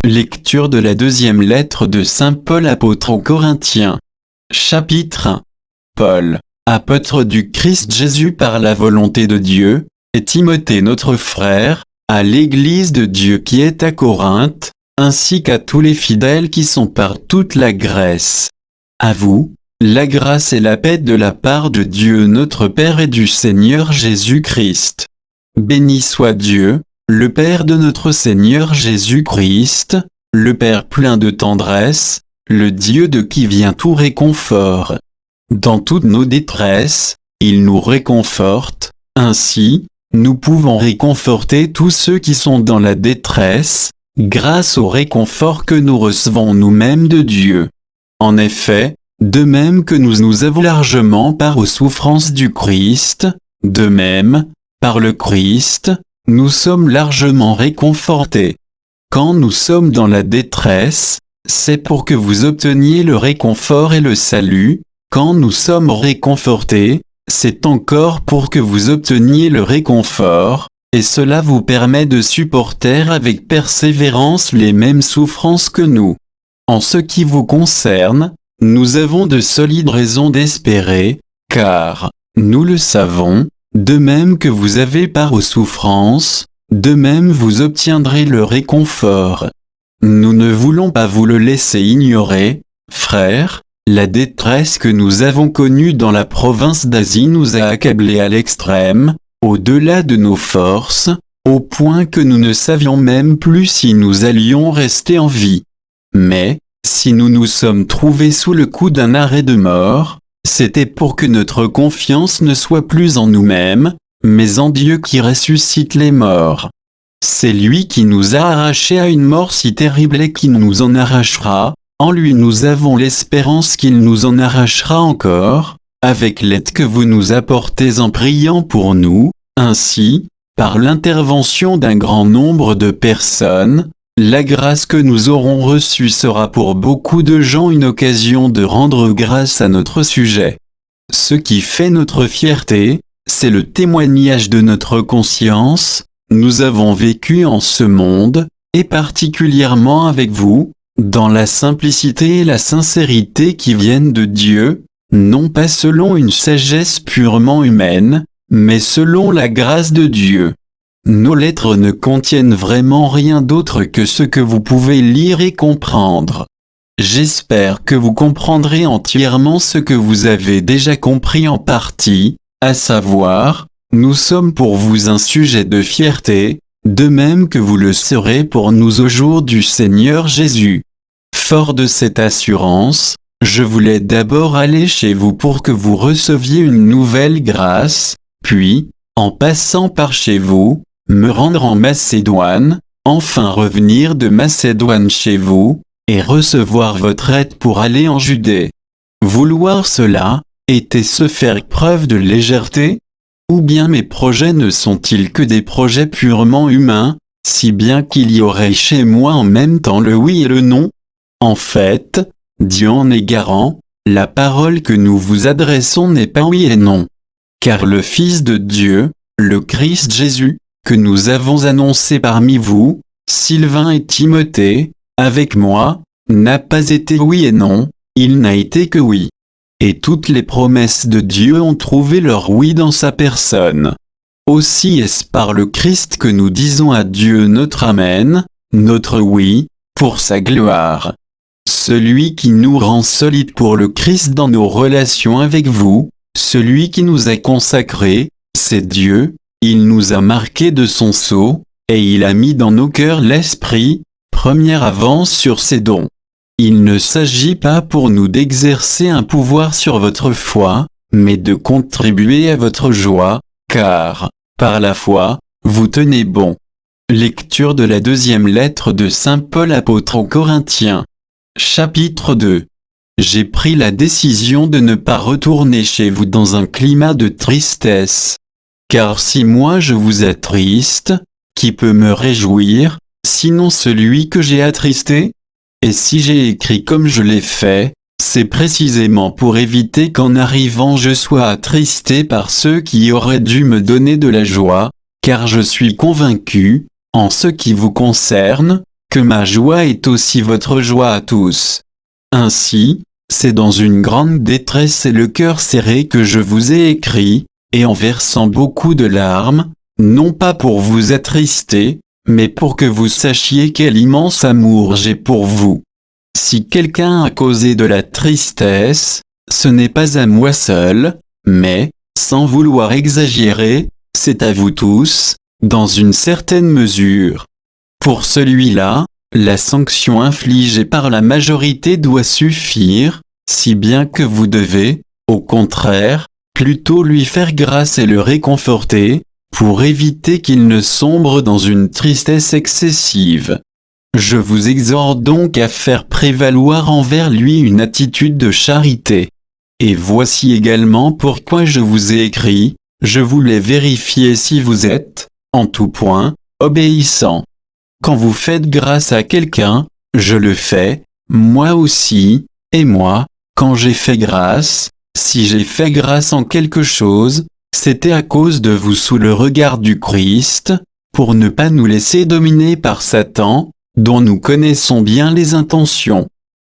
Lecture de la deuxième lettre de saint Paul apôtre aux Corinthiens. Chapitre 1. Paul, apôtre du Christ Jésus par la volonté de Dieu, et Timothée notre frère, à l'Église de Dieu qui est à Corinthe, ainsi qu'à tous les fidèles qui sont par toute la Grèce. À vous, la grâce et la paix de la part de Dieu notre Père et du Seigneur Jésus-Christ. Béni soit Dieu, le Père de notre Seigneur Jésus-Christ, le Père plein de tendresse, le Dieu de qui vient tout réconfort. Dans toutes nos détresses, il nous réconforte, ainsi, nous pouvons réconforter tous ceux qui sont dans la détresse, grâce au réconfort que nous recevons nous-mêmes de Dieu. En effet, de même que nous avons largement part aux souffrances du Christ, de même, par le Christ, nous sommes largement réconfortés. Quand nous sommes dans la détresse, c'est pour que vous obteniez le réconfort et le salut. Quand nous sommes réconfortés, c'est encore pour que vous obteniez le réconfort, et cela vous permet de supporter avec persévérance les mêmes souffrances que nous. En ce qui vous concerne, nous avons de solides raisons d'espérer, car, nous le savons, de même que vous avez part aux souffrances, de même vous obtiendrez le réconfort. Nous ne voulons pas vous le laisser ignorer, frères, la détresse que nous avons connue dans la province d'Asie nous a accablés à l'extrême, au-delà de nos forces, au point que nous ne savions même plus si nous allions rester en vie. Mais, si nous nous sommes trouvés sous le coup d'un arrêt de mort, c'était pour que notre confiance ne soit plus en nous-mêmes, mais en Dieu qui ressuscite les morts. C'est lui qui nous a arrachés à une mort si terrible et qui nous en arrachera. En lui nous avons l'espérance qu'il nous en arrachera encore, avec l'aide que vous nous apportez en priant pour nous. Ainsi, par l'intervention d'un grand nombre de personnes, la grâce que nous aurons reçue sera pour beaucoup de gens une occasion de rendre grâce à notre sujet. Ce qui fait notre fierté, c'est le témoignage de notre conscience. Nous avons vécu en ce monde, et particulièrement avec vous, dans la simplicité et la sincérité qui viennent de Dieu, non pas selon une sagesse purement humaine, mais selon la grâce de Dieu. Nos lettres ne contiennent vraiment rien d'autre que ce que vous pouvez lire et comprendre. J'espère que vous comprendrez entièrement ce que vous avez déjà compris en partie, à savoir, nous sommes pour vous un sujet de fierté, de même que vous le serez pour nous au jour du Seigneur Jésus. Fort de cette assurance, je voulais d'abord aller chez vous pour que vous receviez une nouvelle grâce, puis, en passant par chez vous, me rendre en Macédoine, enfin revenir de Macédoine chez vous, et recevoir votre aide pour aller en Judée. Vouloir cela, était-ce faire preuve de légèreté? Ou bien mes projets ne sont-ils que des projets purement humains, si bien qu'il y aurait chez moi en même temps le oui et le non? En fait, Dieu en est garant, la parole que nous vous adressons n'est pas oui et non. Car le Fils de Dieu, le Christ Jésus, que nous avons annoncé parmi vous, Sylvain et Timothée, avec moi, n'a pas été oui et non, il n'a été que oui. Et toutes les promesses de Dieu ont trouvé leur oui dans sa personne. Aussi est-ce par le Christ que nous disons à Dieu notre Amen, notre oui, pour sa gloire. Celui qui nous rend solides pour le Christ dans nos relations avec vous, celui qui nous a consacrés, c'est Dieu. Il nous a marqués de son sceau, et il a mis dans nos cœurs l'esprit, première avance sur ses dons. Il ne s'agit pas pour nous d'exercer un pouvoir sur votre foi, mais de contribuer à votre joie, car, par la foi, vous tenez bon. Lecture de la deuxième lettre de saint Paul apôtre aux Corinthiens. Chapitre 2. J'ai pris la décision de ne pas retourner chez vous dans un climat de tristesse. Car si moi je vous attriste, qui peut me réjouir, sinon celui que j'ai attristé? Et si j'ai écrit comme je l'ai fait, c'est précisément pour éviter qu'en arrivant je sois attristé par ceux qui auraient dû me donner de la joie, car je suis convaincu, en ce qui vous concerne, que ma joie est aussi votre joie à tous. Ainsi, c'est dans une grande détresse et le cœur serré que je vous ai écrit, et en versant beaucoup de larmes, non pas pour vous attrister, mais pour que vous sachiez quel immense amour j'ai pour vous. Si quelqu'un a causé de la tristesse, ce n'est pas à moi seul, mais, sans vouloir exagérer, c'est à vous tous, dans une certaine mesure. Pour celui-là, la sanction infligée par la majorité doit suffire, si bien que vous devez, au contraire, plutôt lui faire grâce et le réconforter, pour éviter qu'il ne sombre dans une tristesse excessive. Je vous exhorte donc à faire prévaloir envers lui une attitude de charité. Et voici également pourquoi je vous ai écrit, je voulais vérifier si vous êtes, en tout point, obéissant. Quand vous faites grâce à quelqu'un, je le fais, moi aussi, et moi, quand j'ai fait grâce, si j'ai fait grâce en quelque chose, c'était à cause de vous sous le regard du Christ, pour ne pas nous laisser dominer par Satan, dont nous connaissons bien les intentions.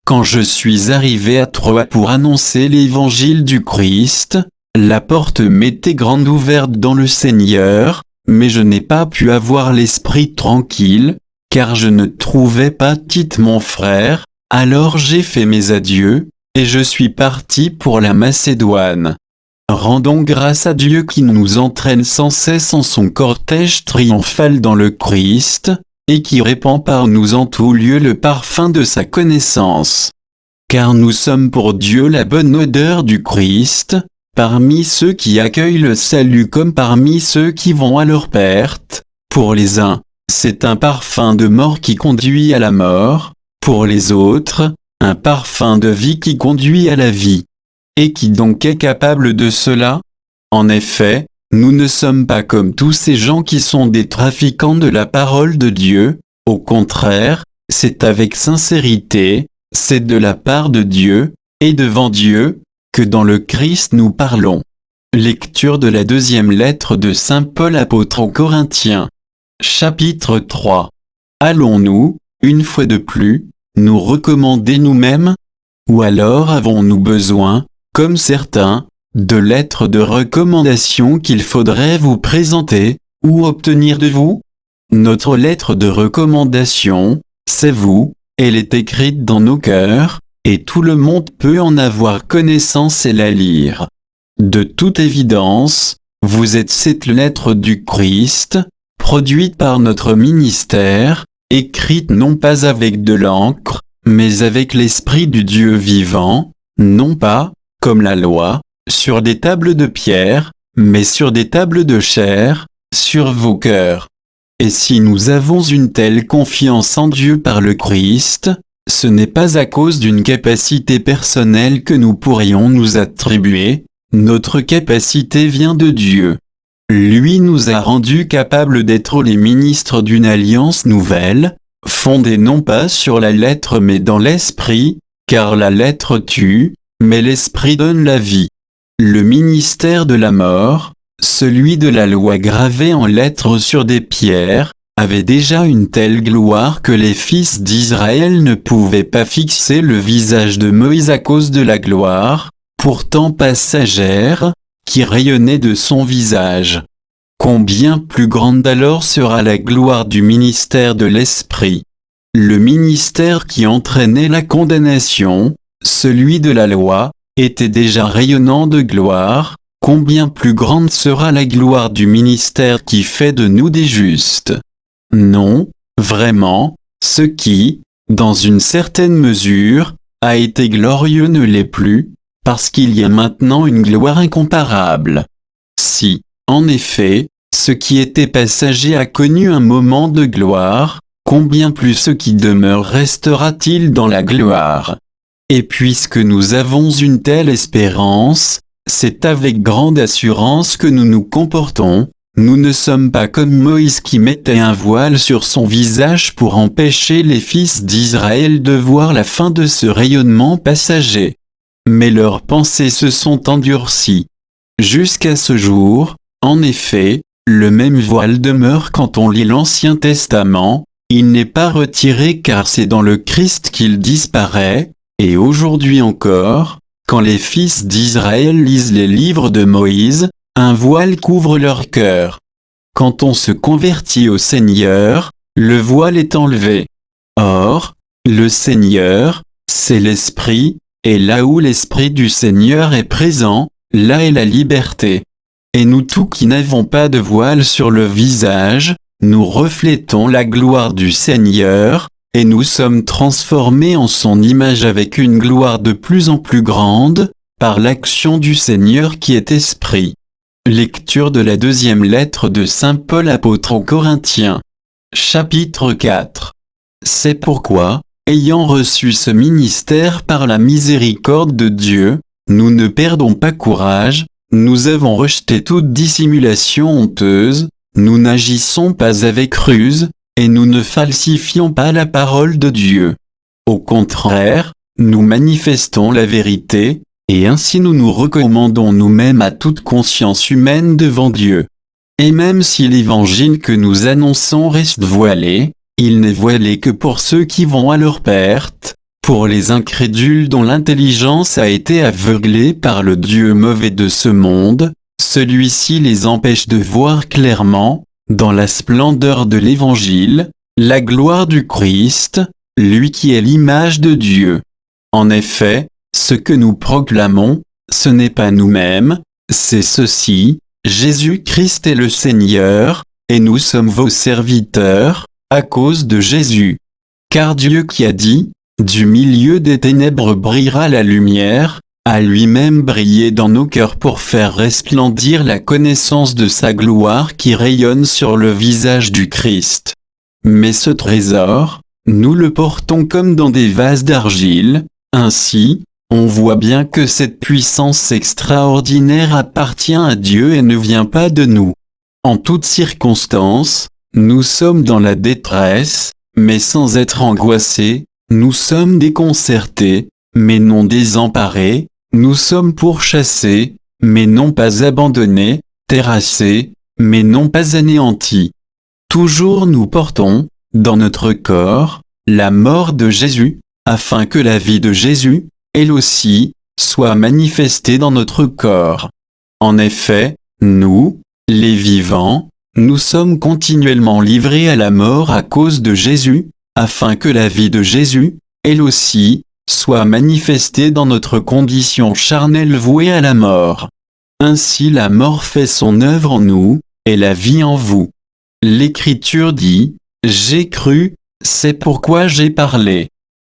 Quand je suis arrivé à Troie pour annoncer l'évangile du Christ, la porte m'était grande ouverte dans le Seigneur, mais je n'ai pas pu avoir l'esprit tranquille, car je ne trouvais pas Tite mon frère, alors j'ai fait mes adieux, et je suis parti pour la Macédoine. Rendons grâce à Dieu qui nous entraîne sans cesse en son cortège triomphal dans le Christ, et qui répand par nous en tout lieu le parfum de sa connaissance. Car nous sommes pour Dieu la bonne odeur du Christ, parmi ceux qui accueillent le salut comme parmi ceux qui vont à leur perte. Pour les uns, c'est un parfum de mort qui conduit à la mort, pour les autres, un parfum de vie qui conduit à la vie. Et qui donc est capable de cela? En effet, nous ne sommes pas comme tous ces gens qui sont des trafiquants de la parole de Dieu, au contraire, c'est avec sincérité, c'est de la part de Dieu, et devant Dieu, que dans le Christ nous parlons. Lecture de la deuxième lettre de Saint Paul apôtre aux Corinthiens. Chapitre 3. Allons-nous, une fois de plus, nous recommander nous-mêmes? Ou alors avons-nous besoin, comme certains, de lettres de recommandation qu'il faudrait vous présenter, ou obtenir de vous? Notre lettre de recommandation, c'est vous, elle est écrite dans nos cœurs, et tout le monde peut en avoir connaissance et la lire. De toute évidence, vous êtes cette lettre du Christ, produite par notre ministère, écrite non pas avec de l'encre, mais avec l'Esprit du Dieu vivant, non pas, comme la loi, sur des tables de pierre, mais sur des tables de chair, sur vos cœurs. Et si nous avons une telle confiance en Dieu par le Christ, ce n'est pas à cause d'une capacité personnelle que nous pourrions nous attribuer, notre capacité vient de Dieu. Lui nous a rendus capables d'être les ministres d'une alliance nouvelle, fondée non pas sur la lettre mais dans l'esprit, car la lettre tue, mais l'esprit donne la vie. Le ministère de la mort, celui de la loi gravée en lettres sur des pierres, avait déjà une telle gloire que les fils d'Israël ne pouvaient pas fixer le visage de Moïse à cause de la gloire, pourtant passagère, qui rayonnait de son visage. Combien plus grande alors sera la gloire du ministère de l'Esprit? Le ministère qui entraînait la condamnation, celui de la loi, était déjà rayonnant de gloire, combien plus grande sera la gloire du ministère qui fait de nous des justes? Non, vraiment, ce qui, dans une certaine mesure, a été glorieux ne l'est plus, parce qu'il y a maintenant une gloire incomparable. Si, en effet, ce qui était passager a connu un moment de gloire, combien plus ce qui demeure restera-t-il dans la gloire? Et puisque nous avons une telle espérance, c'est avec grande assurance que nous nous comportons, nous ne sommes pas comme Moïse qui mettait un voile sur son visage pour empêcher les fils d'Israël de voir la fin de ce rayonnement passager. Mais leurs pensées se sont endurcies. Jusqu'à ce jour, en effet, le même voile demeure quand on lit l'Ancien Testament, il n'est pas retiré car c'est dans le Christ qu'il disparaît, et aujourd'hui encore, quand les fils d'Israël lisent les livres de Moïse, un voile couvre leur cœur. Quand on se convertit au Seigneur, le voile est enlevé. Or, le Seigneur, c'est l'Esprit, et là où l'Esprit du Seigneur est présent, là est la liberté. Et nous tous qui n'avons pas de voile sur le visage, nous reflétons la gloire du Seigneur, et nous sommes transformés en son image avec une gloire de plus en plus grande, par l'action du Seigneur qui est Esprit. Lecture de la deuxième lettre de Saint Paul apôtre aux Corinthiens. Chapitre 4. C'est pourquoi, ayant reçu ce ministère par la miséricorde de Dieu, nous ne perdons pas courage, nous avons rejeté toute dissimulation honteuse, nous n'agissons pas avec ruse, et nous ne falsifions pas la parole de Dieu. Au contraire, nous manifestons la vérité, et ainsi nous nous recommandons nous-mêmes à toute conscience humaine devant Dieu. Et même si l'évangile que nous annonçons reste voilé, il n'est voilé que pour ceux qui vont à leur perte, pour les incrédules dont l'intelligence a été aveuglée par le Dieu mauvais de ce monde, celui-ci les empêche de voir clairement, dans la splendeur de l'Évangile, la gloire du Christ, lui qui est l'image de Dieu. En effet, ce que nous proclamons, ce n'est pas nous-mêmes, c'est ceci, Jésus-Christ est le Seigneur, et nous sommes vos serviteurs, à cause de Jésus. Car Dieu qui a dit, du milieu des ténèbres brillera la lumière, a lui-même brillé dans nos cœurs pour faire resplendir la connaissance de sa gloire qui rayonne sur le visage du Christ. Mais ce trésor, nous le portons comme dans des vases d'argile, ainsi, on voit bien que cette puissance extraordinaire appartient à Dieu et ne vient pas de nous. En toutes circonstances, nous sommes dans la détresse, mais sans être angoissés, nous sommes déconcertés, mais non désemparés, nous sommes pourchassés, mais non pas abandonnés, terrassés, mais non pas anéantis. Toujours nous portons, dans notre corps, la mort de Jésus, afin que la vie de Jésus, elle aussi, soit manifestée dans notre corps. En effet, nous, les vivants, nous sommes continuellement livrés à la mort à cause de Jésus, afin que la vie de Jésus, elle aussi, soit manifestée dans notre condition charnelle vouée à la mort. Ainsi la mort fait son œuvre en nous, et la vie en vous. L'Écriture dit, « J'ai cru, c'est pourquoi j'ai parlé. »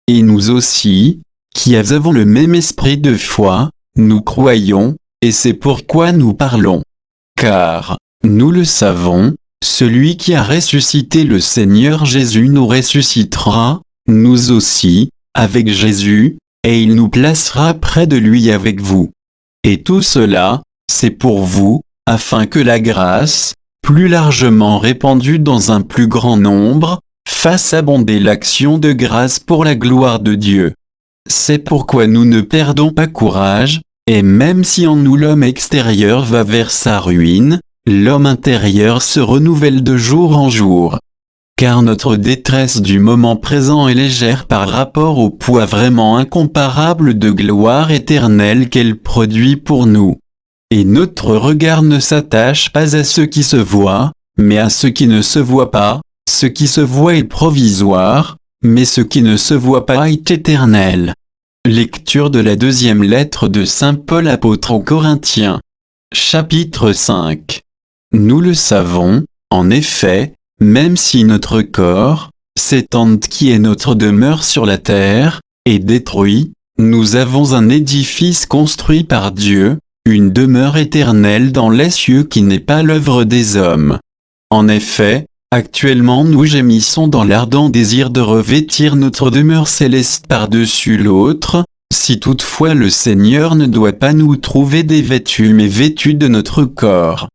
Et nous aussi, qui avons le même esprit de foi, nous croyons, et c'est pourquoi nous parlons. Car, nous le savons, celui qui a ressuscité le Seigneur Jésus nous ressuscitera, nous aussi, avec Jésus, et il nous placera près de lui avec vous. Et tout cela, c'est pour vous, afin que la grâce, plus largement répandue dans un plus grand nombre, fasse abonder l'action de grâce pour la gloire de Dieu. C'est pourquoi nous ne perdons pas courage, et même si en nous l'homme extérieur va vers sa ruine, l'homme intérieur se renouvelle de jour en jour. Car notre détresse du moment présent est légère par rapport au poids vraiment incomparable de gloire éternelle qu'elle produit pour nous. Et notre regard ne s'attache pas à ce qui se voit, mais à ce qui ne se voit pas, ce qui se voit est provisoire, mais ce qui ne se voit pas est éternel. Lecture de la deuxième lettre de Saint Paul apôtre aux Corinthiens. Chapitre 5. Nous le savons, en effet, même si notre corps, cette tente qui est notre demeure sur la terre, est détruit, nous avons un édifice construit par Dieu, une demeure éternelle dans les cieux qui n'est pas l'œuvre des hommes. En effet, actuellement nous gémissons dans l'ardent désir de revêtir notre demeure céleste par-dessus l'autre, si toutefois le Seigneur ne doit pas nous trouver dévêtus mais vêtus de notre corps.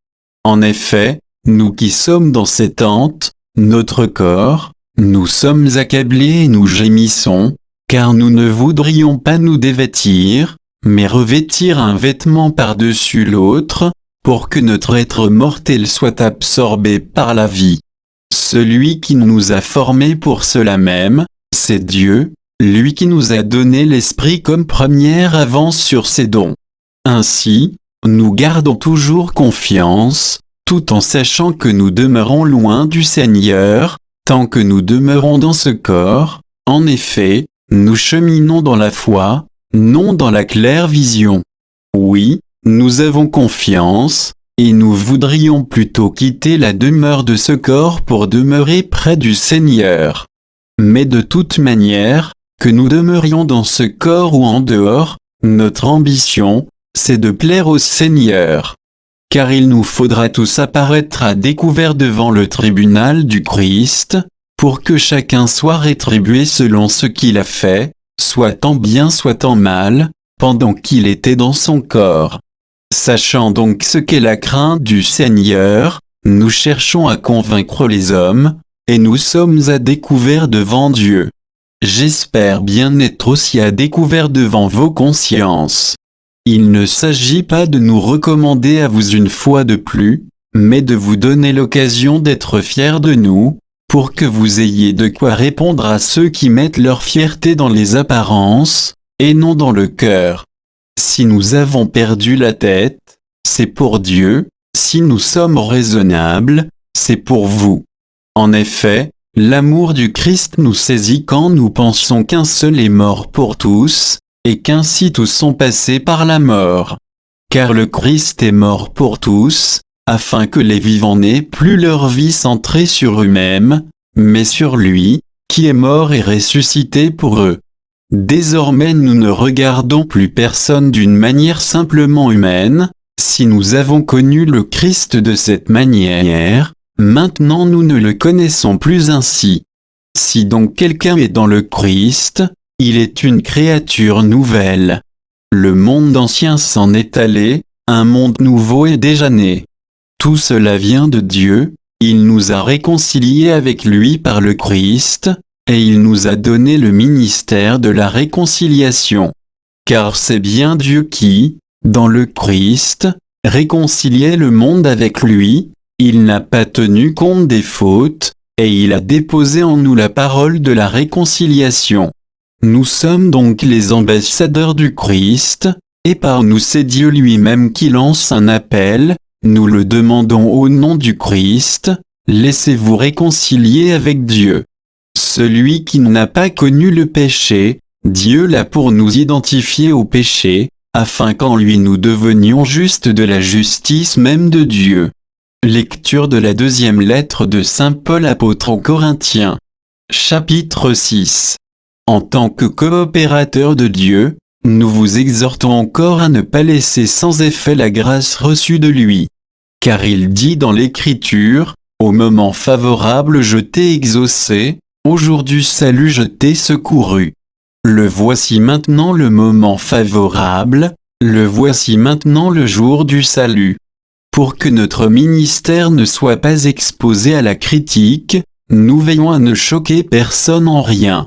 En effet, nous qui sommes dans ces tentes, notre corps, nous sommes accablés et nous gémissons, car nous ne voudrions pas nous dévêtir, mais revêtir un vêtement par-dessus l'autre, pour que notre être mortel soit absorbé par la vie. Celui qui nous a formés pour cela même, c'est Dieu, lui qui nous a donné l'Esprit comme première avance sur ses dons. Ainsi, nous gardons toujours confiance, tout en sachant que nous demeurons loin du Seigneur, tant que nous demeurons dans ce corps. En effet, nous cheminons dans la foi, non dans la claire vision. Oui, nous avons confiance, et nous voudrions plutôt quitter la demeure de ce corps pour demeurer près du Seigneur. Mais de toute manière, que nous demeurions dans ce corps ou en dehors, notre ambition, c'est de plaire au Seigneur. Car il nous faudra tous apparaître à découvert devant le tribunal du Christ, pour que chacun soit rétribué selon ce qu'il a fait, soit en bien soit en mal, pendant qu'il était dans son corps. Sachant donc ce qu'est la crainte du Seigneur, nous cherchons à convaincre les hommes, et nous sommes à découvert devant Dieu. J'espère bien être aussi à découvert devant vos consciences. Il ne s'agit pas de nous recommander à vous une fois de plus, mais de vous donner l'occasion d'être fiers de nous, pour que vous ayez de quoi répondre à ceux qui mettent leur fierté dans les apparences, et non dans le cœur. Si nous avons perdu la tête, c'est pour Dieu, si nous sommes raisonnables, c'est pour vous. En effet, l'amour du Christ nous saisit quand nous pensons qu'un seul est mort pour tous, et qu'ainsi tous sont passés par la mort. Car le Christ est mort pour tous, afin que les vivants n'aient plus leur vie centrée sur eux-mêmes, mais sur lui, qui est mort et ressuscité pour eux. Désormais nous ne regardons plus personne d'une manière simplement humaine. Si nous avons connu le Christ de cette manière, maintenant nous ne le connaissons plus ainsi. Si donc quelqu'un est dans le Christ, il est une créature nouvelle. Le monde ancien s'en est allé, un monde nouveau est déjà né. Tout cela vient de Dieu, il nous a réconciliés avec lui par le Christ, et il nous a donné le ministère de la réconciliation. Car c'est bien Dieu qui, dans le Christ, réconciliait le monde avec lui, il n'a pas tenu compte des fautes, et il a déposé en nous la parole de la réconciliation. Nous sommes donc les ambassadeurs du Christ, et par nous c'est Dieu lui-même qui lance un appel, nous le demandons au nom du Christ, laissez-vous réconcilier avec Dieu. Celui qui n'a pas connu le péché, Dieu l'a pour nous identifier au péché, afin qu'en lui nous devenions justes de la justice même de Dieu. Lecture de la deuxième lettre de Saint Paul apôtre aux Corinthiens. Chapitre 6. En tant que coopérateurs de Dieu, nous vous exhortons encore à ne pas laisser sans effet la grâce reçue de lui. Car il dit dans l'Écriture, « Au moment favorable je t'ai exaucé, au jour du salut je t'ai secouru. » Le voici maintenant le moment favorable, le voici maintenant le jour du salut. Pour que notre ministère ne soit pas exposé à la critique, nous veillons à ne choquer personne en rien.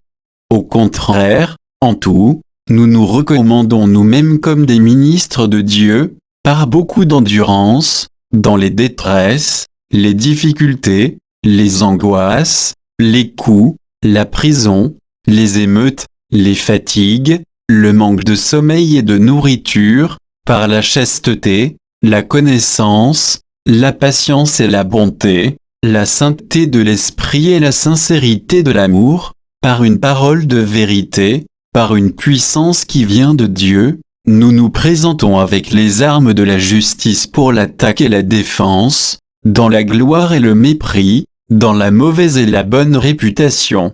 Au contraire, en tout, nous nous recommandons nous-mêmes comme des ministres de Dieu, par beaucoup d'endurance, dans les détresses, les difficultés, les angoisses, les coups, la prison, les émeutes, les fatigues, le manque de sommeil et de nourriture, par la chasteté, la connaissance, la patience et la bonté, la sainteté de l'esprit et la sincérité de l'amour, par une parole de vérité, par une puissance qui vient de Dieu, nous nous présentons avec les armes de la justice pour l'attaque et la défense, dans la gloire et le mépris, dans la mauvaise et la bonne réputation.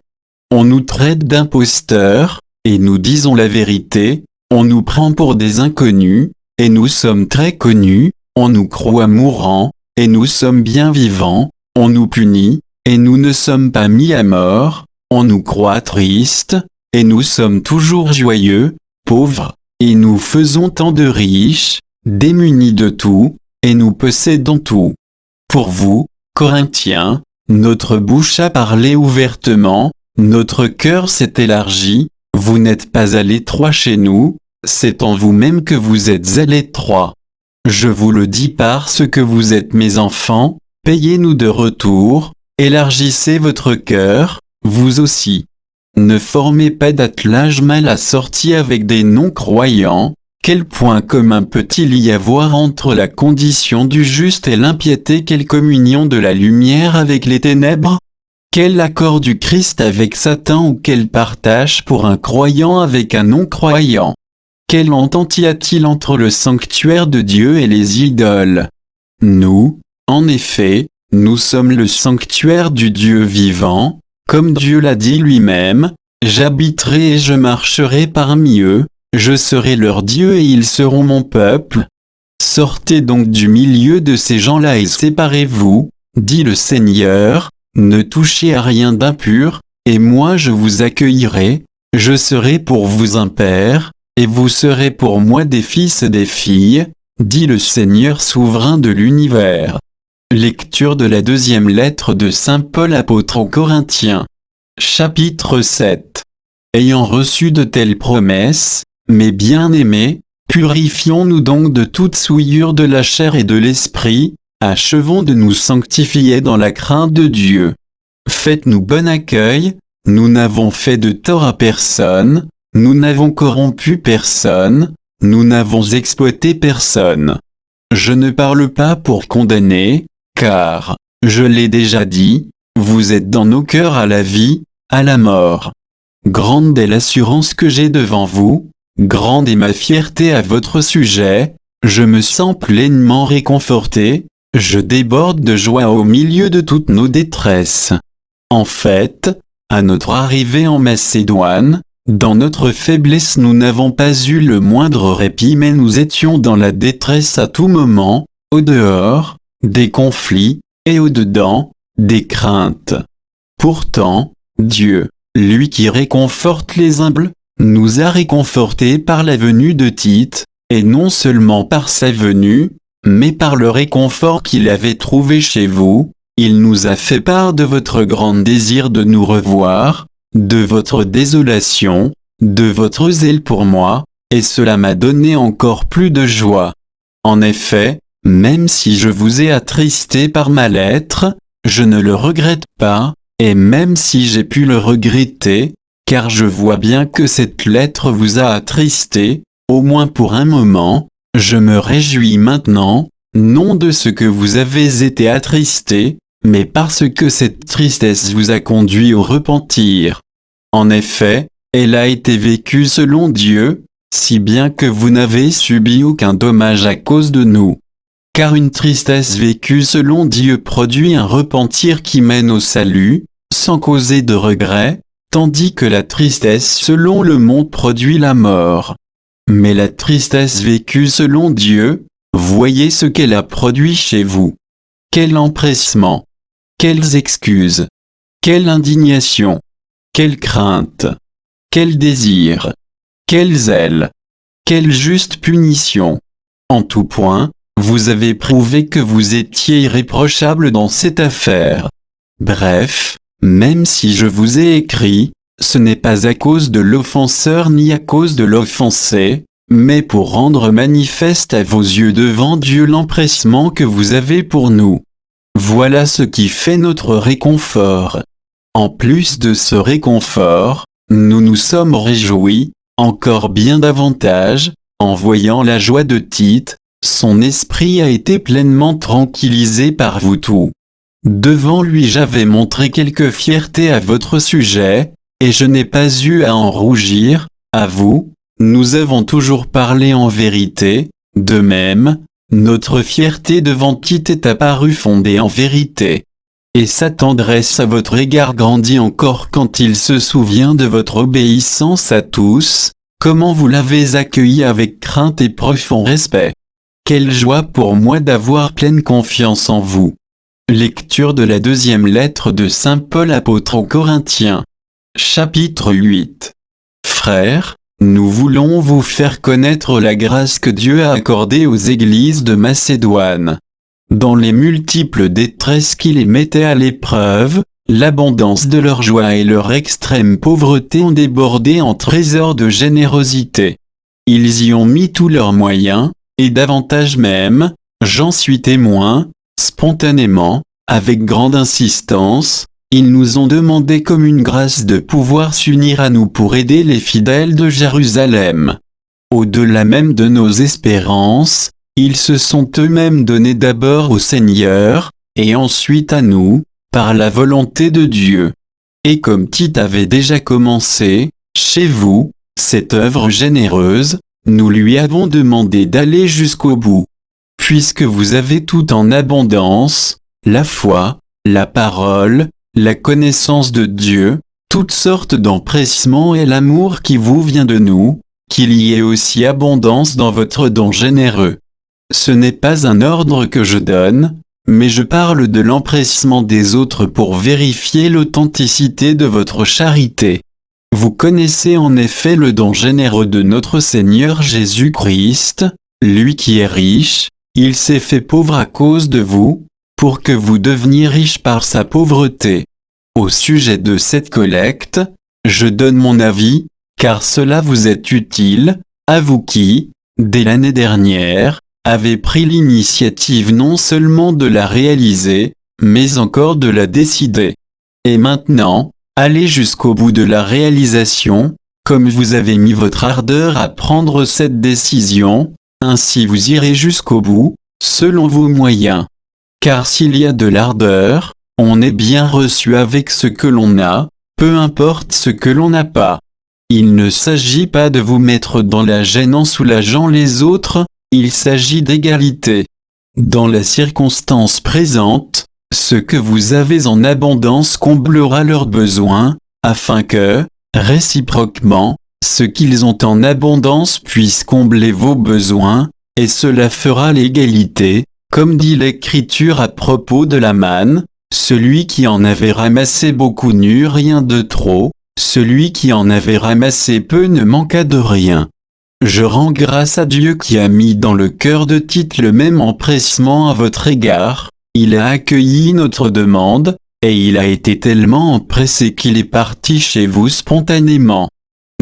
On nous traite d'imposteurs, et nous disons la vérité, on nous prend pour des inconnus, et nous sommes très connus, on nous croit mourants, et nous sommes bien vivants, on nous punit, et nous ne sommes pas mis à mort, on nous croit tristes, et nous sommes toujours joyeux, pauvres, et nous faisons tant de riches, démunis de tout, et nous possédons tout. Pour vous, Corinthiens, notre bouche a parlé ouvertement, notre cœur s'est élargi, vous n'êtes pas à l'étroit chez nous, c'est en vous-même que vous êtes à l'étroit. Je vous le dis parce que vous êtes mes enfants, payez-nous de retour, Élargissez votre cœur, vous aussi. Ne formez pas d'attelage mal assorti avec des non-croyants. Quel point commun peut-il y avoir entre la condition du juste et l'impiété? Quelle communion de la lumière avec les ténèbres? Quel accord du Christ avec Satan ou quel partage pour un croyant avec un non-croyant? Quelle entente y a-t-il entre le sanctuaire de Dieu et les idoles? Nous, en effet, nous sommes le sanctuaire du Dieu vivant, comme Dieu l'a dit lui-même, « J'habiterai et je marcherai parmi eux, je serai leur Dieu et ils seront mon peuple. » Sortez donc du milieu de ces gens-là et séparez-vous, dit le Seigneur, ne touchez à rien d'impur, et moi je vous accueillerai, je serai pour vous un père, et vous serez pour moi des fils et des filles, dit le Seigneur souverain de l'univers. Lecture de la deuxième lettre de Saint Paul apôtre aux Corinthiens. Chapitre 7. Ayant reçu de telles promesses, mes bien-aimés, purifions-nous donc de toute souillure de la chair et de l'esprit, achevons de nous sanctifier dans la crainte de Dieu. Faites-nous bon accueil, nous n'avons fait de tort à personne, nous n'avons corrompu personne, nous n'avons exploité personne. Je ne parle pas pour condamner, car, je l'ai déjà dit, vous êtes dans nos cœurs à la vie, à la mort. Grande est l'assurance que j'ai devant vous, grande est ma fierté à votre sujet, je me sens pleinement réconforté, je déborde de joie au milieu de toutes nos détresses. En fait, à notre arrivée en Macédoine, dans notre faiblesse nous n'avons pas eu le moindre répit mais nous étions dans la détresse à tout moment, au dehors, des conflits, et au dedans, des craintes. Pourtant, Dieu, lui qui réconforte les humbles, nous a réconfortés par la venue de Tite, et non seulement par sa venue, mais par le réconfort qu'il avait trouvé chez vous, il nous a fait part de votre grand désir de nous revoir, de votre désolation, de votre zèle pour moi, et cela m'a donné encore plus de joie. En effet, même si je vous ai attristé par ma lettre, je ne le regrette pas, et même si j'ai pu le regretter, car je vois bien que cette lettre vous a attristé, au moins pour un moment, je me réjouis maintenant, non de ce que vous avez été attristé, mais parce que cette tristesse vous a conduit au repentir. En effet, elle a été vécue selon Dieu, si bien que vous n'avez subi aucun dommage à cause de nous. Car une tristesse vécue selon Dieu produit un repentir qui mène au salut, sans causer de regret, tandis que la tristesse selon le monde produit la mort. Mais la tristesse vécue selon Dieu, voyez ce qu'elle a produit chez vous. Quel empressement! Quelles excuses! Quelle indignation! Quelle crainte! Quel désir! Quel zèle! Quelle juste punition! En tout point, vous avez prouvé que vous étiez irréprochable dans cette affaire. Bref, même si je vous ai écrit, ce n'est pas à cause de l'offenseur ni à cause de l'offensé, mais pour rendre manifeste à vos yeux devant Dieu l'empressement que vous avez pour nous. Voilà ce qui fait notre réconfort. En plus de ce réconfort, nous nous sommes réjouis, encore bien davantage, en voyant la joie de Tite, son esprit a été pleinement tranquillisé par vous tous. Devant lui j'avais montré quelque fierté à votre sujet, et je n'ai pas eu à en rougir, à vous, nous avons toujours parlé en vérité, de même, notre fierté devant Tite est apparue fondée en vérité. Et sa tendresse à votre égard grandit encore quand il se souvient de votre obéissance à tous, comment vous l'avez accueilli avec crainte et profond respect. Quelle joie pour moi d'avoir pleine confiance en vous. Lecture de la deuxième lettre de Saint Paul apôtre aux Corinthiens. Chapitre 8. Frères, nous voulons vous faire connaître la grâce que Dieu a accordée aux églises de Macédoine. Dans les multiples détresses qui les mettaient à l'épreuve, l'abondance de leur joie et leur extrême pauvreté ont débordé en trésors de générosité. Ils y ont mis tous leurs moyens, et davantage même, j'en suis témoin, spontanément, avec grande insistance, ils nous ont demandé comme une grâce de pouvoir s'unir à nous pour aider les fidèles de Jérusalem. Au-delà même de nos espérances, ils se sont eux-mêmes donnés d'abord au Seigneur, et ensuite à nous, par la volonté de Dieu. Et comme Tite avait déjà commencé, chez vous, cette œuvre généreuse, nous lui avons demandé d'aller jusqu'au bout. Puisque vous avez tout en abondance, la foi, la parole, la connaissance de Dieu, toutes sortes d'empressements et l'amour qui vous vient de nous, qu'il y ait aussi abondance dans votre don généreux. Ce n'est pas un ordre que je donne, mais je parle de l'empressement des autres pour vérifier l'authenticité de votre charité. Vous connaissez en effet le don généreux de notre Seigneur Jésus-Christ, lui qui est riche, il s'est fait pauvre à cause de vous, pour que vous deveniez riches par sa pauvreté. Au sujet de cette collecte, je donne mon avis, car cela vous est utile, à vous qui, dès l'année dernière, avez pris l'initiative non seulement de la réaliser, mais encore de la décider. Et maintenant, allez jusqu'au bout de la réalisation, comme vous avez mis votre ardeur à prendre cette décision, ainsi vous irez jusqu'au bout, selon vos moyens. Car s'il y a de l'ardeur, on est bien reçu avec ce que l'on a, peu importe ce que l'on n'a pas. Il ne s'agit pas de vous mettre dans la gêne en soulageant les autres, il s'agit d'égalité. Dans la circonstance présente, ce que vous avez en abondance comblera leurs besoins, afin que, réciproquement, ce qu'ils ont en abondance puisse combler vos besoins, et cela fera l'égalité, comme dit l'Écriture à propos de la manne, celui qui en avait ramassé beaucoup n'eut rien de trop, celui qui en avait ramassé peu ne manqua de rien. Je rends grâce à Dieu qui a mis dans le cœur de Tite le même empressement à votre égard, il a accueilli notre demande, et il a été tellement empressé qu'il est parti chez vous spontanément.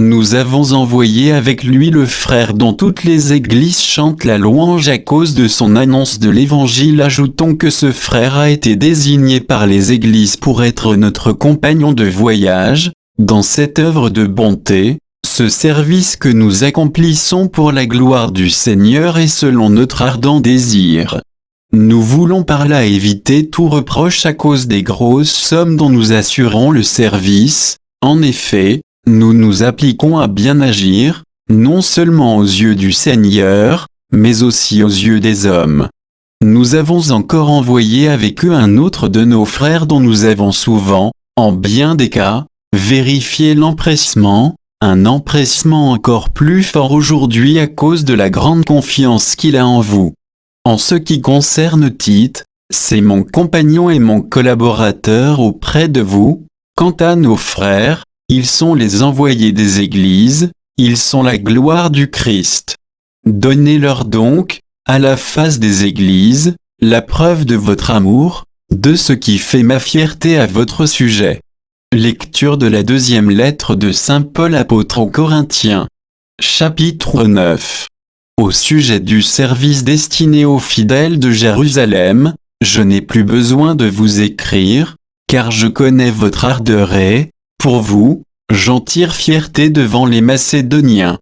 Nous avons envoyé avec lui le frère dont toutes les églises chantent la louange à cause de son annonce de l'évangile. Ajoutons que ce frère a été désigné par les églises pour être notre compagnon de voyage, dans cette œuvre de bonté, ce service que nous accomplissons pour la gloire du Seigneur et selon notre ardent désir. Nous voulons par là éviter tout reproche à cause des grosses sommes dont nous assurons le service. En effet, nous nous appliquons à bien agir, non seulement aux yeux du Seigneur, mais aussi aux yeux des hommes. Nous avons encore envoyé avec eux un autre de nos frères dont nous avons souvent, en bien des cas, vérifié l'empressement, un empressement encore plus fort aujourd'hui à cause de la grande confiance qu'il a en vous. En ce qui concerne Tite, c'est mon compagnon et mon collaborateur auprès de vous. Quant à nos frères, ils sont les envoyés des églises, ils sont la gloire du Christ. Donnez-leur donc, à la face des églises, la preuve de votre amour, de ce qui fait ma fierté à votre sujet. Lecture de la deuxième lettre de Saint Paul apôtre aux Corinthiens. Chapitre 9. Au sujet du service destiné aux fidèles de Jérusalem, je n'ai plus besoin de vous écrire, car je connais votre ardeur et, pour vous, j'en tire fierté devant les Macédoniens.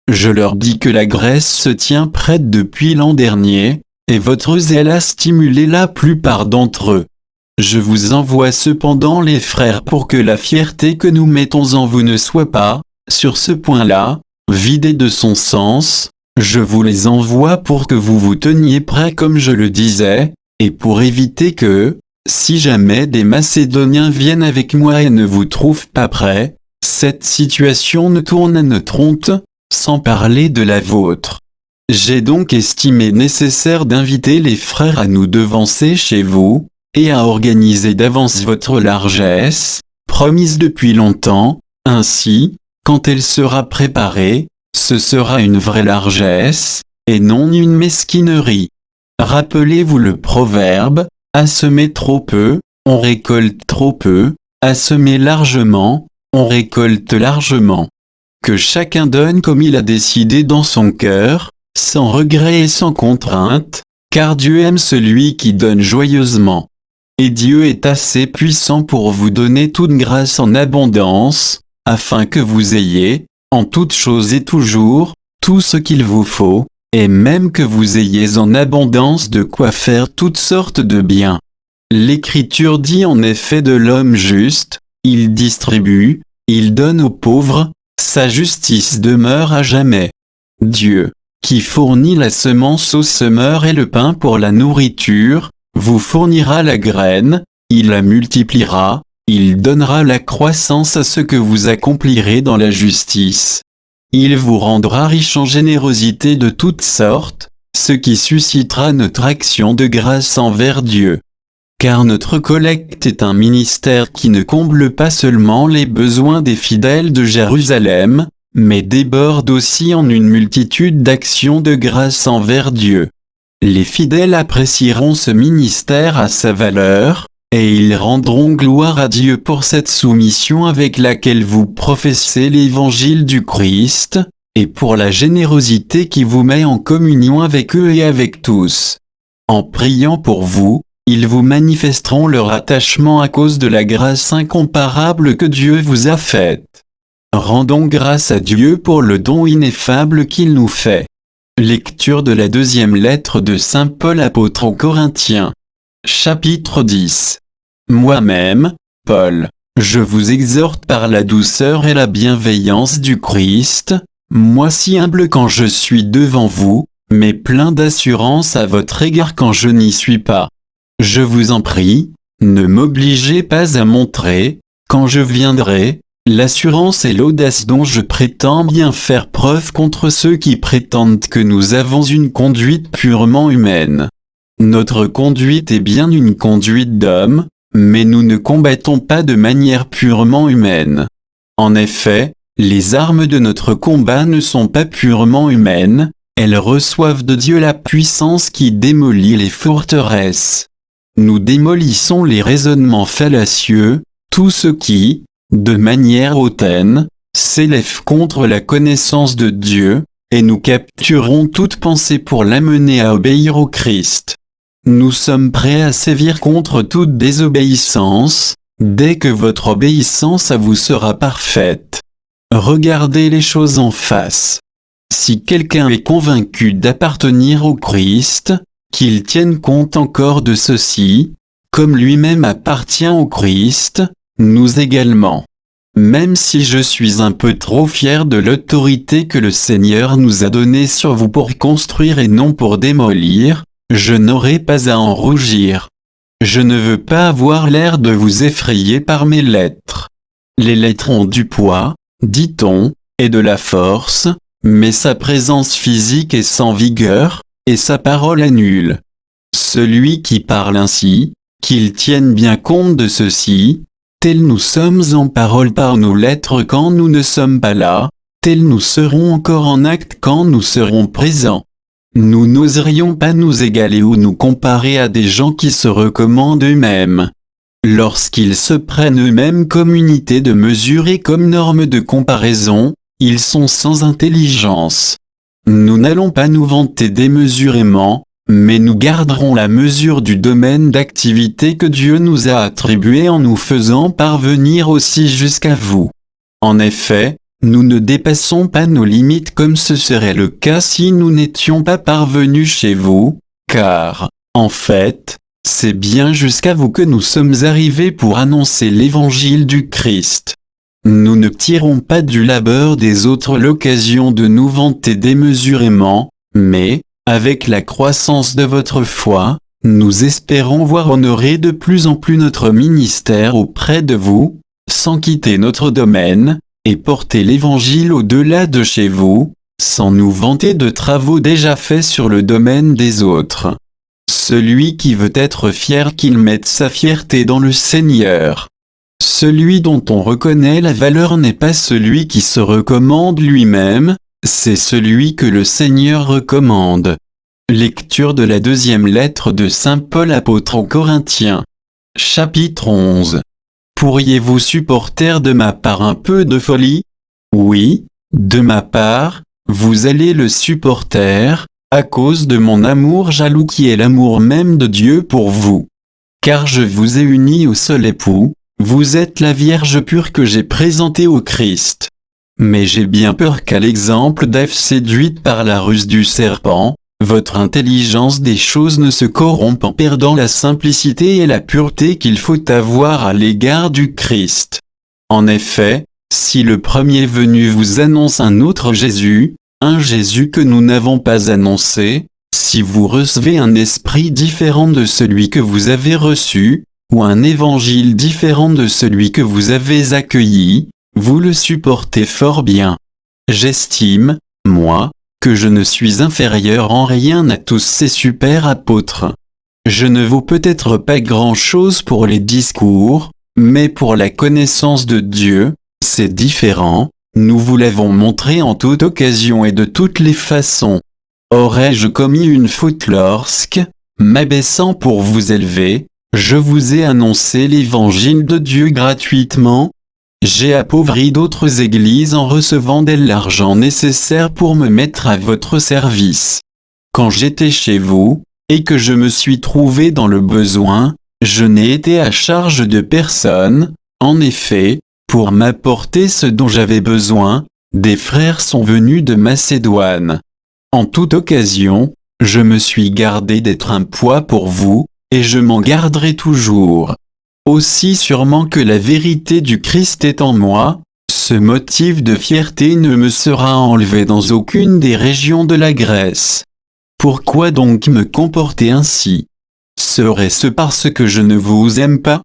Je leur dis que la Grèce se tient prête depuis l'an dernier, et votre zèle a stimulé la plupart d'entre eux. Je vous envoie cependant les frères pour que la fierté que nous mettons en vous ne soit pas, sur ce point-là, vidée de son sens. Je vous les envoie pour que vous vous teniez prêts comme je le disais, et pour éviter que, si jamais des Macédoniens viennent avec moi et ne vous trouvent pas prêts, cette situation ne tourne à notre honte, sans parler de la vôtre. J'ai donc estimé nécessaire d'inviter les frères à nous devancer chez vous, et à organiser d'avance votre largesse, promise depuis longtemps, ainsi, quand elle sera préparée, ce sera une vraie largesse, et non une mesquinerie. Rappelez-vous le proverbe, à semer trop peu, on récolte trop peu, à semer largement, on récolte largement. Que chacun donne comme il a décidé dans son cœur, sans regret et sans contrainte, car Dieu aime celui qui donne joyeusement. et Dieu est assez puissant pour vous donner toute grâce en abondance, afin que vous ayez, en toutes choses et toujours, tout ce qu'il vous faut, et même que vous ayez en abondance de quoi faire toutes sortes de biens. L'Écriture dit en effet de l'homme juste, il distribue, il donne aux pauvres, sa justice demeure à jamais. Dieu, qui fournit la semence au semeur et le pain pour la nourriture, vous fournira la graine, il la multipliera, il donnera la croissance à ce que vous accomplirez dans la justice. Il vous rendra riche en générosité de toutes sortes, ce qui suscitera notre action de grâce envers Dieu. Car notre collecte est un ministère qui ne comble pas seulement les besoins des fidèles de Jérusalem, mais déborde aussi en une multitude d'actions de grâce envers Dieu. Les fidèles apprécieront ce ministère à sa valeur, et ils rendront gloire à Dieu pour cette soumission avec laquelle vous professez l'évangile du Christ, et pour la générosité qui vous met en communion avec eux et avec tous. En priant pour vous, ils vous manifesteront leur attachement à cause de la grâce incomparable que Dieu vous a faite. Rendons grâce à Dieu pour le don ineffable qu'il nous fait. Lecture de la deuxième lettre de Saint Paul apôtre aux Corinthiens. Chapitre 10. Moi-même, Paul, je vous exhorte par la douceur et la bienveillance du Christ, moi si humble quand je suis devant vous, mais plein d'assurance à votre égard quand je n'y suis pas. Je vous en prie, ne m'obligez pas à montrer, quand je viendrai, l'assurance et l'audace dont je prétends bien faire preuve contre ceux qui prétendent que nous avons une conduite purement humaine. Notre conduite est bien une conduite d'homme, mais nous ne combattons pas de manière purement humaine. En effet, les armes de notre combat ne sont pas purement humaines, elles reçoivent de Dieu la puissance qui démolit les forteresses. Nous démolissons les raisonnements fallacieux, tout ce qui, de manière hautaine, s'élève contre la connaissance de Dieu, et nous capturons toute pensée pour l'amener à obéir au Christ. Nous sommes prêts à sévir contre toute désobéissance, dès que votre obéissance à vous sera parfaite. Regardez les choses en face. Si quelqu'un est convaincu d'appartenir au Christ, qu'il tienne compte encore de ceci, comme lui-même appartient au Christ, nous également. Même si je suis un peu trop fier de l'autorité que le Seigneur nous a donnée sur vous pour construire et non pour démolir, je n'aurai pas à en rougir. Je ne veux pas avoir l'air de vous effrayer par mes lettres. Les lettres ont du poids, dit-on, et de la force, mais sa présence physique est sans vigueur, et sa parole est nulle. Celui qui parle ainsi, qu'il tienne bien compte de ceci, tels nous sommes en parole par nos lettres quand nous ne sommes pas là, tels nous serons encore en acte quand nous serons présents. Nous n'oserions pas nous égaler ou nous comparer à des gens qui se recommandent eux-mêmes. Lorsqu'ils se prennent eux-mêmes comme unité de mesure et comme norme de comparaison, ils sont sans intelligence. Nous n'allons pas nous vanter démesurément, mais nous garderons la mesure du domaine d'activité que Dieu nous a attribué en nous faisant parvenir aussi jusqu'à vous. En effet, nous ne dépassons pas nos limites comme ce serait le cas si nous n'étions pas parvenus chez vous, car, en fait, c'est bien jusqu'à vous que nous sommes arrivés pour annoncer l'évangile du Christ. Nous ne tirons pas du labeur des autres l'occasion de nous vanter démesurément, mais, avec la croissance de votre foi, nous espérons voir honorer de plus en plus notre ministère auprès de vous, sans quitter notre domaine, et porter l'évangile au-delà de chez vous, sans nous vanter de travaux déjà faits sur le domaine des autres. Celui qui veut être fier qu'il mette sa fierté dans le Seigneur. Celui dont on reconnaît la valeur n'est pas celui qui se recommande lui-même, c'est celui que le Seigneur recommande. Lecture de la deuxième lettre de Saint Paul apôtre aux Corinthiens. Chapitre 11. Pourriez-vous supporter de ma part un peu de folie? Oui, de ma part, vous allez le supporter, à cause de mon amour jaloux qui est l'amour même de Dieu pour vous. car je vous ai unis au seul époux, vous êtes la Vierge pure que j'ai présentée au Christ. Mais j'ai bien peur qu'à l'exemple d'Ève séduite par la ruse du serpent, votre intelligence des choses ne se corrompe en perdant la simplicité et la pureté qu'il faut avoir à l'égard du Christ. En effet, si le premier venu vous annonce un autre Jésus, un Jésus que nous n'avons pas annoncé, si vous recevez un esprit différent de celui que vous avez reçu, ou un évangile différent de celui que vous avez accueilli, vous le supportez fort bien. J'estime, moi, que je ne suis inférieur en rien à tous ces super apôtres. Je ne vaux peut-être pas grand-chose pour les discours, mais pour la connaissance de Dieu, c'est différent, nous vous l'avons montré en toute occasion et de toutes les façons. Aurais-je commis une faute lorsque, m'abaissant pour vous élever, je vous ai annoncé l'évangile de Dieu gratuitement? J'ai appauvri d'autres églises en recevant d'elles l'argent nécessaire pour me mettre à votre service. Quand j'étais chez vous, et que je me suis trouvé dans le besoin, je n'ai été à charge de personne. En effet, pour m'apporter ce dont j'avais besoin, des frères sont venus de Macédoine. En toute occasion, je me suis gardé d'être un poids pour vous, et je m'en garderai toujours. Aussi sûrement que la vérité du Christ est en moi, ce motif de fierté ne me sera enlevé dans aucune des régions de la Grèce. Pourquoi donc me comporter ainsi? Serait-ce parce que je ne vous aime pas?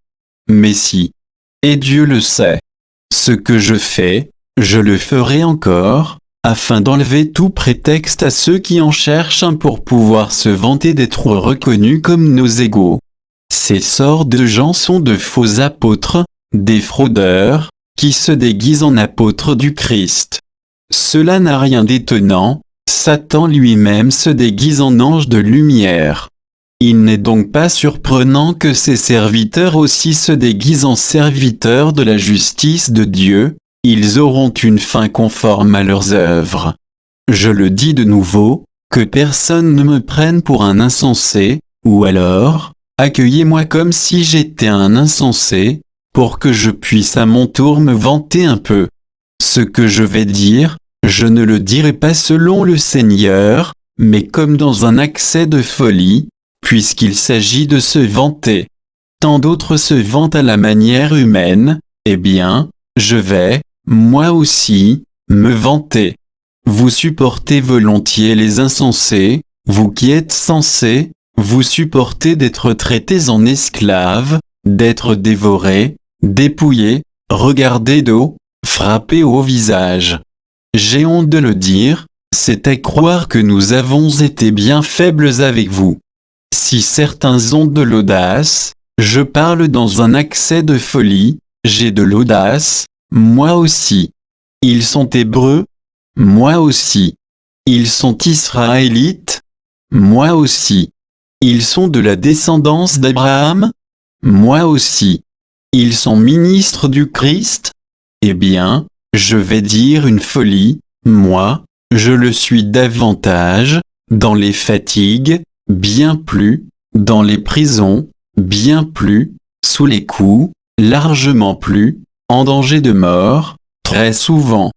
Mais si. Et Dieu le sait. Ce que je fais, je le ferai encore, afin d'enlever tout prétexte à ceux qui en cherchent un pour pouvoir se vanter d'être reconnus comme nos égaux. Ces sortes de gens sont de faux apôtres, des fraudeurs, qui se déguisent en apôtres du Christ. Cela n'a rien d'étonnant, Satan lui-même se déguise en ange de lumière. Il n'est donc pas surprenant que ses serviteurs aussi se déguisent en serviteurs de la justice de Dieu, ils auront une fin conforme à leurs œuvres. Je le dis de nouveau, que personne ne me prenne pour un insensé, ou alors, accueillez-moi comme si j'étais un insensé, pour que je puisse à mon tour me vanter un peu. Ce que je vais dire, je ne le dirai pas selon le Seigneur, mais comme dans un accès de folie, puisqu'il s'agit de se vanter. Tant d'autres se vantent à la manière humaine, eh bien, je vais, moi aussi, me vanter. Vous supportez volontiers les insensés, vous qui êtes sensés, vous supportez d'être traités en esclaves, d'être dévorés, dépouillés, regardés d'eau, frappés au visage. J'ai honte de le dire, c'est à croire que nous avons été bien faibles avec vous. Si certains ont de l'audace, je parle dans un accès de folie, j'ai de l'audace, moi aussi. Ils sont hébreux, moi aussi. Ils sont israélites, moi aussi. Ils sont de la descendance d'Abraham, moi aussi. Ils sont ministres du Christ, eh bien, je vais dire une folie, moi, je le suis davantage, dans les fatigues, bien plus, dans les prisons, bien plus, sous les coups, largement plus, en danger de mort, très souvent.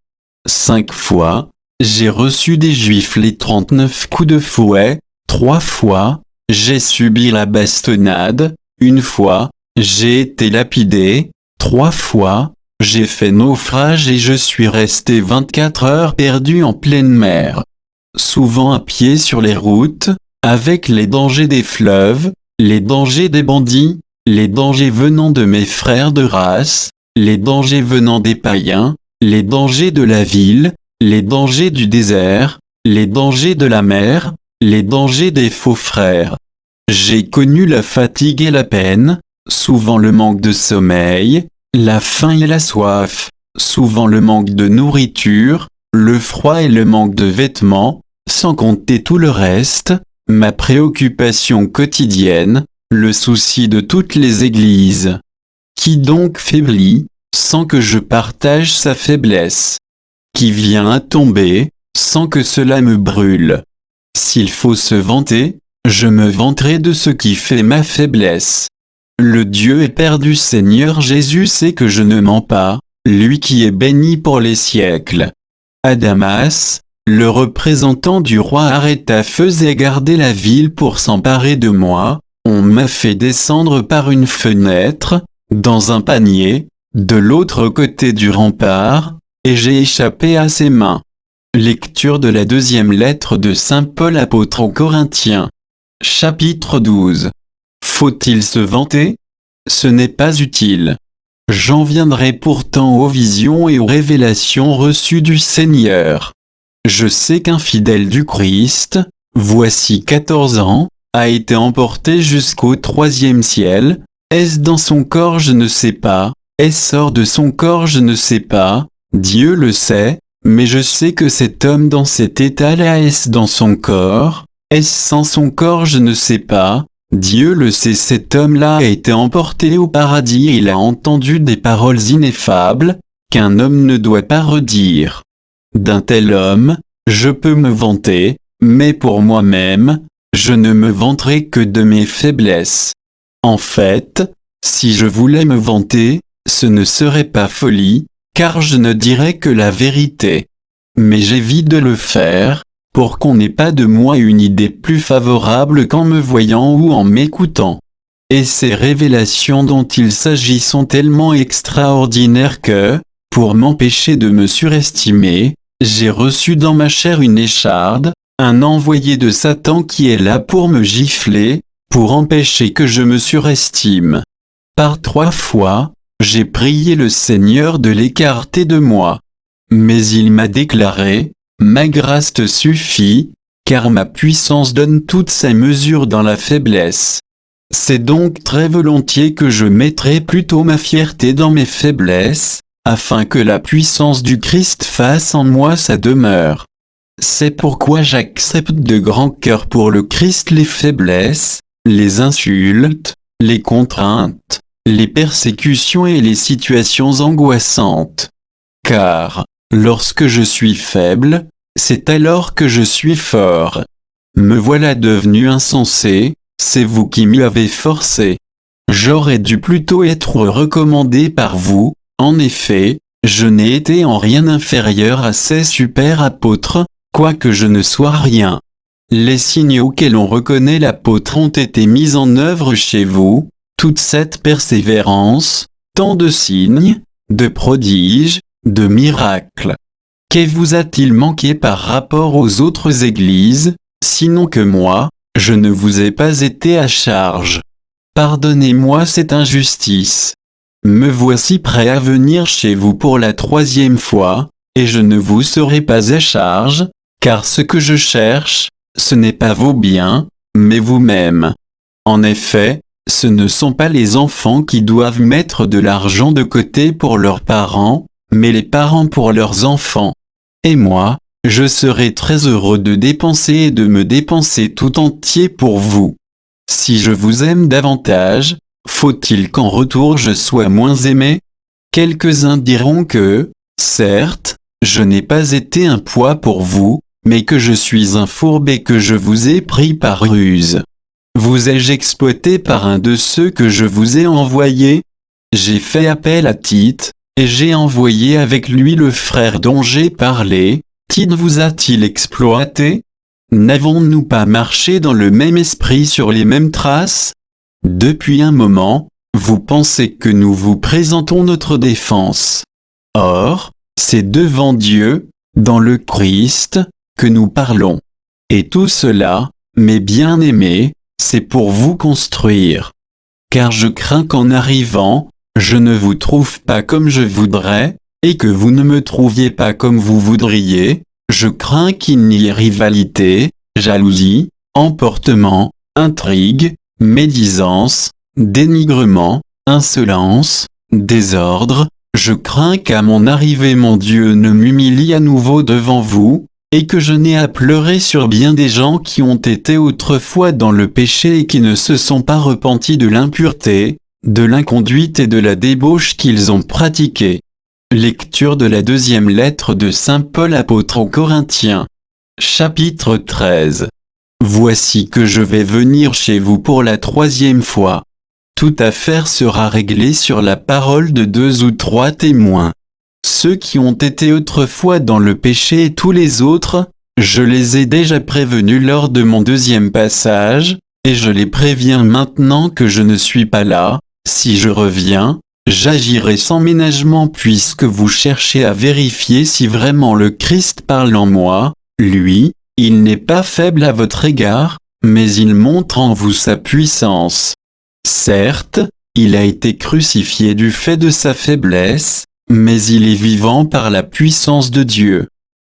5 fois, j'ai reçu des Juifs les 39 coups de fouet, 3 fois, j'ai subi la bastonnade, 1 fois, j'ai été lapidé, 3 fois, j'ai fait naufrage et je suis resté 24 heures perdu en pleine mer. Souvent à pied sur les routes, avec les dangers des fleuves, les dangers des bandits, les dangers venant de mes frères de race, les dangers venant des païens, les dangers de la ville, les dangers du désert, les dangers de la mer, les dangers des faux frères. J'ai connu la fatigue et la peine, souvent le manque de sommeil, la faim et la soif, souvent le manque de nourriture, le froid et le manque de vêtements, sans compter tout le reste, ma préoccupation quotidienne, le souci de toutes les églises. Qui donc faiblit, sans que je partage sa faiblesse? Qui vient à tomber, sans que cela me brûle? S'il faut se vanter, je me vanterai de ce qui fait ma faiblesse. Le Dieu et Père du Seigneur Jésus sait que je ne mens pas, lui qui est béni pour les siècles. » À Damas, le représentant du roi Aréta faisait garder la ville pour s'emparer de moi. On m'a fait descendre par une fenêtre, dans un panier, de l'autre côté du rempart, et j'ai échappé à ses mains. Lecture de la deuxième lettre de saint Paul apôtre aux Corinthiens. Chapitre 12. Faut-il se vanter? Ce n'est pas utile. J'en viendrai pourtant aux visions et aux révélations reçues du Seigneur. Je sais qu'un fidèle du Christ, voici 14 ans, a été emporté jusqu'au 3e ciel. Est-ce dans son corps? Je ne sais pas. Est-ce hors de son corps? Je ne sais pas. Dieu le sait, mais je sais que cet homme dans cet état-là, est-ce dans son corps? Est-ce sans son corps? Je ne sais pas. Dieu le sait, cet homme-là a été emporté au paradis et il a entendu des paroles ineffables, qu'un homme ne doit pas redire. D'un tel homme, je peux me vanter, mais pour moi-même, je ne me vanterai que de mes faiblesses. En fait, si je voulais me vanter, ce ne serait pas folie, car je ne dirais que la vérité. Mais j'évite de le faire, pour qu'on n'ait pas de moi une idée plus favorable qu'en me voyant ou en m'écoutant. Et ces révélations dont il s'agit sont tellement extraordinaires que, pour m'empêcher de me surestimer, j'ai reçu dans ma chair une écharde, un envoyé de Satan qui est là pour me gifler, pour empêcher que je me surestime. Par 3 fois, j'ai prié le Seigneur de l'écarter de moi. Mais il m'a déclaré: ma grâce te suffit, car ma puissance donne toute sa mesure dans la faiblesse. C'est donc très volontiers que je mettrai plutôt ma fierté dans mes faiblesses, afin que la puissance du Christ fasse en moi sa demeure. C'est pourquoi j'accepte de grand cœur pour le Christ les faiblesses, les insultes, les contraintes, les persécutions et les situations angoissantes. Car, lorsque je suis faible, c'est alors que je suis fort. Me voilà devenu insensé, c'est vous qui m'y avez forcé. J'aurais dû plutôt être recommandé par vous. En effet, je n'ai été en rien inférieur à ces super apôtres, quoique je ne sois rien. Les signes auxquels on reconnaît l'apôtre ont été mis en œuvre chez vous, toute cette persévérance, tant de signes, de prodiges, de miracles. Que vous a-t-il manqué par rapport aux autres églises, sinon que moi, je ne vous ai pas été à charge? Pardonnez-moi cette injustice. Me voici prêt à venir chez vous pour la 3e fois, et je ne vous serai pas à charge, car ce que je cherche, ce n'est pas vos biens, mais vous-même. En effet, ce ne sont pas les enfants qui doivent mettre de l'argent de côté pour leurs parents, mais les parents pour leurs enfants. Et moi, je serai très heureux de dépenser et de me dépenser tout entier pour vous. Si je vous aime davantage, faut-il qu'en retour je sois moins aimé? Quelques-uns diront que, certes, je n'ai pas été un poids pour vous, mais que je suis un fourbe et que je vous ai pris par ruse. Vous ai-je exploité par un de ceux que je vous ai envoyés? J'ai fait appel à Tite, et j'ai envoyé avec lui le frère dont j'ai parlé. Tite vous a-t-il exploité? N'avons-nous pas marché dans le même esprit sur les mêmes traces? Depuis un moment, vous pensez que nous vous présentons notre défense. Or, c'est devant Dieu, dans le Christ, que nous parlons. Et tout cela, mes bien-aimés, c'est pour vous construire. Car je crains qu'en arrivant, je ne vous trouve pas comme je voudrais, et que vous ne me trouviez pas comme vous voudriez. Je crains qu'il n'y ait rivalité, jalousie, emportement, intrigue, médisance, dénigrement, insolence, désordre. Je crains qu'à mon arrivée mon Dieu ne m'humilie à nouveau devant vous, et que je n'ai à pleurer sur bien des gens qui ont été autrefois dans le péché et qui ne se sont pas repentis de l'impureté, de l'inconduite et de la débauche qu'ils ont pratiquée. Lecture de la deuxième lettre de saint Paul apôtre aux Corinthiens. Chapitre 13. Voici que je vais venir chez vous pour la 3e fois. toute affaire sera réglée sur la parole de 2 ou 3 témoins. Ceux qui ont été autrefois dans le péché et tous les autres, je les ai déjà prévenus lors de mon 2e passage, et je les préviens maintenant que je ne suis pas là. Si je reviens, j'agirai sans ménagement puisque vous cherchez à vérifier si vraiment le Christ parle en moi. Lui, il n'est pas faible à votre égard, mais il montre en vous sa puissance. Certes, il a été crucifié du fait de sa faiblesse, mais il est vivant par la puissance de Dieu.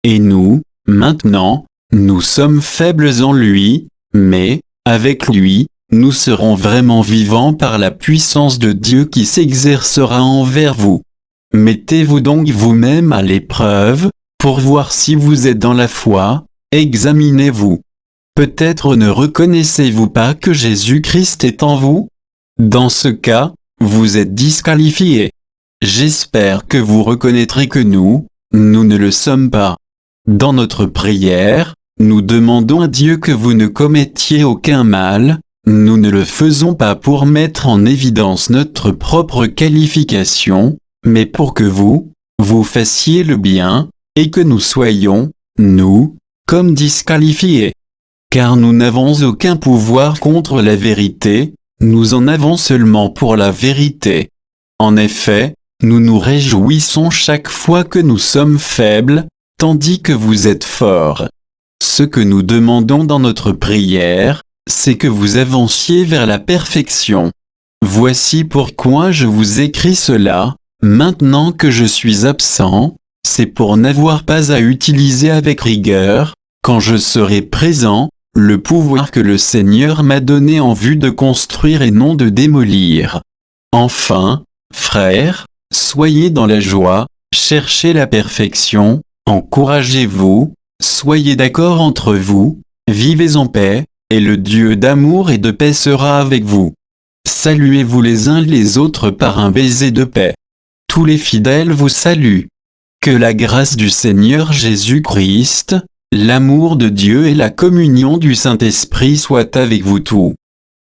Et nous, maintenant, nous sommes faibles en lui, mais, avec lui, nous serons vraiment vivants par la puissance de Dieu qui s'exercera envers vous. Mettez-vous donc vous-même à l'épreuve, pour voir si vous êtes dans la foi, examinez-vous. Peut-être ne reconnaissez-vous pas que Jésus-Christ est en vous? Dans ce cas, vous êtes disqualifié. J'espère que vous reconnaîtrez que nous ne le sommes pas. Dans notre prière, nous demandons à Dieu que vous ne commettiez aucun mal. Nous ne le faisons pas pour mettre en évidence notre propre qualification, mais pour que vous fassiez le bien, et que nous soyons, nous, comme disqualifiés. Car nous n'avons aucun pouvoir contre la vérité, nous en avons seulement pour la vérité. En effet, nous nous réjouissons chaque fois que nous sommes faibles, tandis que vous êtes forts. Ce que nous demandons dans notre prière, c'est que vous avanciez vers la perfection. Voici pourquoi je vous écris cela, maintenant que je suis absent, c'est pour n'avoir pas à utiliser avec rigueur, quand je serai présent, le pouvoir que le Seigneur m'a donné en vue de construire et non de démolir. Enfin, frères, soyez dans la joie, cherchez la perfection, encouragez-vous, soyez d'accord entre vous, vivez en paix, et le Dieu d'amour et de paix sera avec vous. Saluez-vous les uns les autres par un baiser de paix. Tous les fidèles vous saluent. Que la grâce du Seigneur Jésus-Christ, l'amour de Dieu et la communion du Saint-Esprit soient avec vous tous.